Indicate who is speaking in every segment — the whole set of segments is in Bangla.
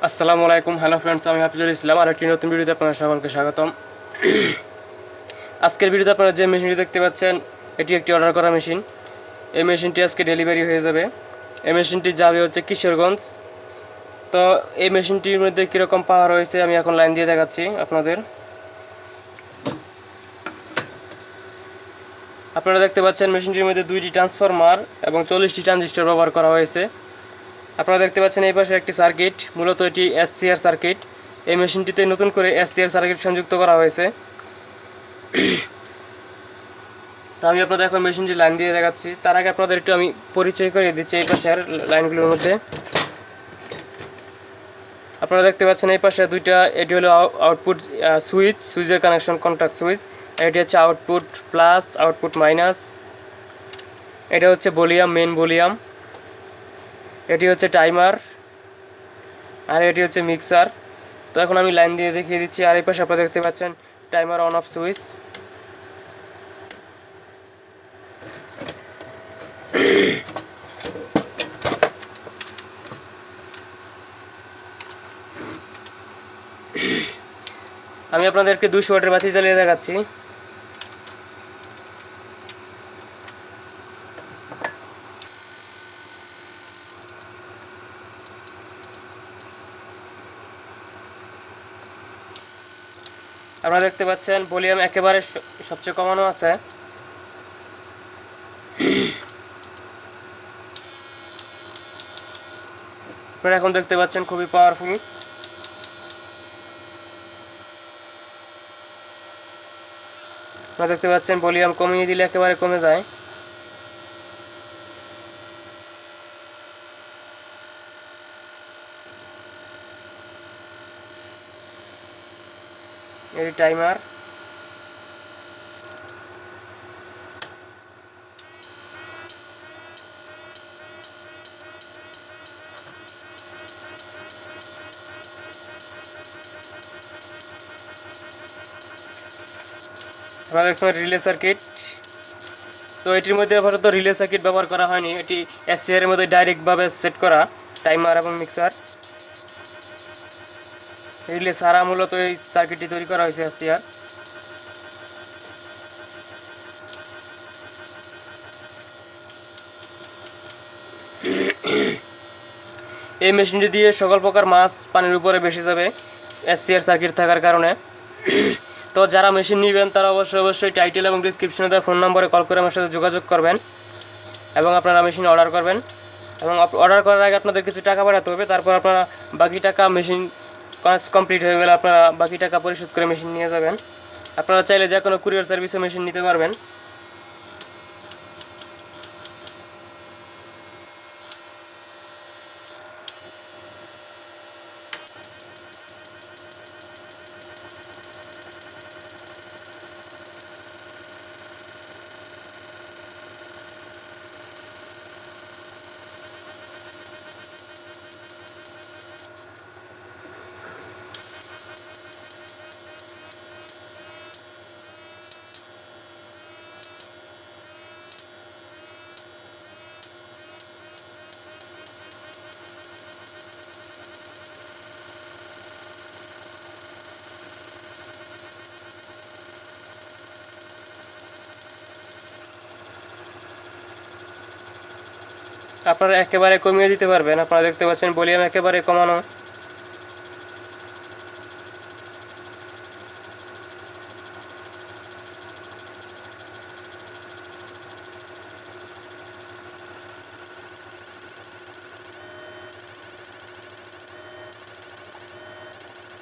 Speaker 1: আসসালামু আলাইকুম। হ্যালো ফ্রেন্ডস, আমি হাফিজুল ইসলাম। আর একটি নতুন ভিডিওতে আপনাদের সকলকে স্বাগতম। আজকের ভিডিওতে আপনারা যে মেশিনটি দেখতে পাচ্ছেন, এটি একটি অর্ডার করা মেশিন। এই মেশিনটি আজকে ডেলিভারি হয়ে যাবে। এই মেশিনটি যাবে হচ্ছে কিশোরগঞ্জ। তো এই মেশিনটির মধ্যে কীরকম পাওয়ার হয়েছে আমি এখন লাইন দিয়ে দেখাচ্ছি আপনাদের। আপনারা দেখতে পাচ্ছেন মেশিনটির মধ্যে 2টি ট্রান্সফরমার এবং 40টি ট্রানজিস্টর ব্যবহার করা হয়েছে। আপনারা দেখতে পাচ্ছেন এই পাশে একটি সার্কিট, মূলত এটি SCR সার্কিট। এই মেশিনটিতে নতুন করে SCR সার্কিট সংযুক্ত করা হয়েছে। তো আমি আপনাদের এখন মেশিনটি লাইন দিয়ে দেখাচ্ছি। তার আগে আপনাদের একটু আমি পরিচয় করে দিচ্ছি এই পাশের লাইনগুলোর মধ্যে। আপনারা দেখতে পাচ্ছেন এই পাশে দুইটা, এটি হলো আউটপুট সুইচের কানেকশন, কন্ট্যাক্ট সুইচ। এটি হচ্ছে আউটপুট প্লাস, আউটপুট মাইনাস। এটা হচ্ছে ভলিউম, মেন ভলিউম। এটি হচ্ছে টাইমার, আর এটি হচ্ছে মিক্সার। তো এখন আমি লাইন দিয়ে দেখিয়ে দিচ্ছি। আর এই পাশে আপনারা দেখতে পাচ্ছেন টাইমার অন অফ সুইচ। আমি আপনাদেরকে 200 ওয়াটের বাতি জ্বালিয়ে দেখাচ্ছি। আপনারা দেখতে পাচ্ছেন ভলিউম একেবারে সবচেয়ে কমানো আছে। আপনারা এখন দেখতে পাচ্ছেন খুবই পাওয়ারফুল। আপনারা দেখতে পাচ্ছেন ভলিউম কমিয়ে দিলে একেবারে কমে যায়। এই টাইমার। আপনারা দেখছেন রিলে সার্কিট। তো এটির মধ্যে আপাতত রিলে সার্কিট ব্যবহার করা হয়নি, এটি SCR এর মধ্যে ডাইরেক্টভাবে সেট করা টাইমার এবং মিক্সার। রিলে ছাড়া মূলত এই সার্কিটটি তৈরি করা হয়েছে SCR। এই মেশিনটি দিয়ে সকল প্রকার মাছ পানির উপরে ভেসে যাবে SCR সার্কিট থাকার কারণে। তো যারা মেশিন নেবেন তারা অবশ্যই টাইটেল এবং ডিসক্রিপশনে দেওয়া ফোন নম্বরে কল করে আমার সাথে যোগাযোগ করবেন এবং আপনারা মেশিন অর্ডার করবেন। এবং অর্ডার করার আগে আপনাদের কিছু টাকা পাঠাতে হবে, তারপর আপনারা বাকি টাকা, মেশিন কাজ কমপ্লিট হয়ে গেলে আপনারা বাকি টাকা পরিশোধ করে মেশিন নিয়ে যাবেন। আপনারা চাইলে যে কোনো কুরিয়ার সার্ভিসে মেশিন নিতে পারবেন। আপনারা একেবারে কমিয়ে দিতে পারবেন। আপনারা দেখতে পাচ্ছেন ভলিউম একেবারে কমানো।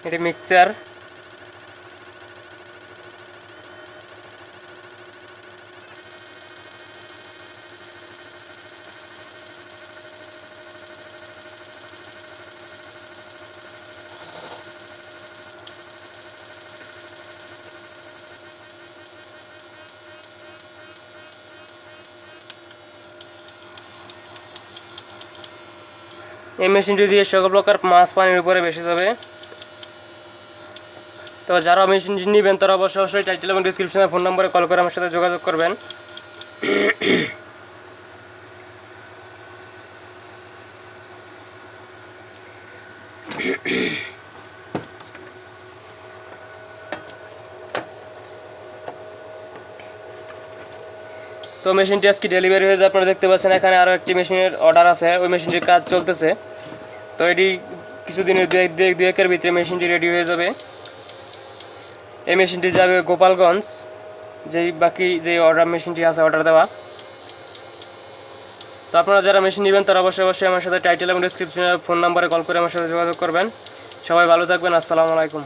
Speaker 1: এটি মিক্সচার। এই মেশিনটি দিয়ে সকল প্রকার মাছ পানির উপরে ভেসে যাবে। তো যারা মেশিনটি নেবেন তারা অবশ্যই টাইটেল এবং ডিসক্রিপশনে ফোন নম্বরে কল করে আমার সাথে যোগাযোগ করবেন। তো মেশিনটি আজকে ডেলিভারি হয়ে যায়, আপনারা দেখতে পাচ্ছেন এখানে আরও একটি মেশিনের অর্ডার আছে, ওই মেশিনটির কাজ চলতেছে। তো এটি কিছুদিনের দু একের ভিতরে মেশিনটি রেডি হয়ে যাবে। এই মেশিনটি যাবে গোপালগঞ্জ, বাকি যে অর্ডার মেশিনটি আছে অর্ডার দেওয়া। তো আপনারা যারা মেশিন নেবেন তারা অবশ্যই আমার সাথে টাইটেল এবং ডিসক্রিপশনে ফোন নাম্বারে কল করে আমার সাথে যোগাযোগ করবেন। সবাই ভালো থাকবেন, আসসালামু আলাইকুম।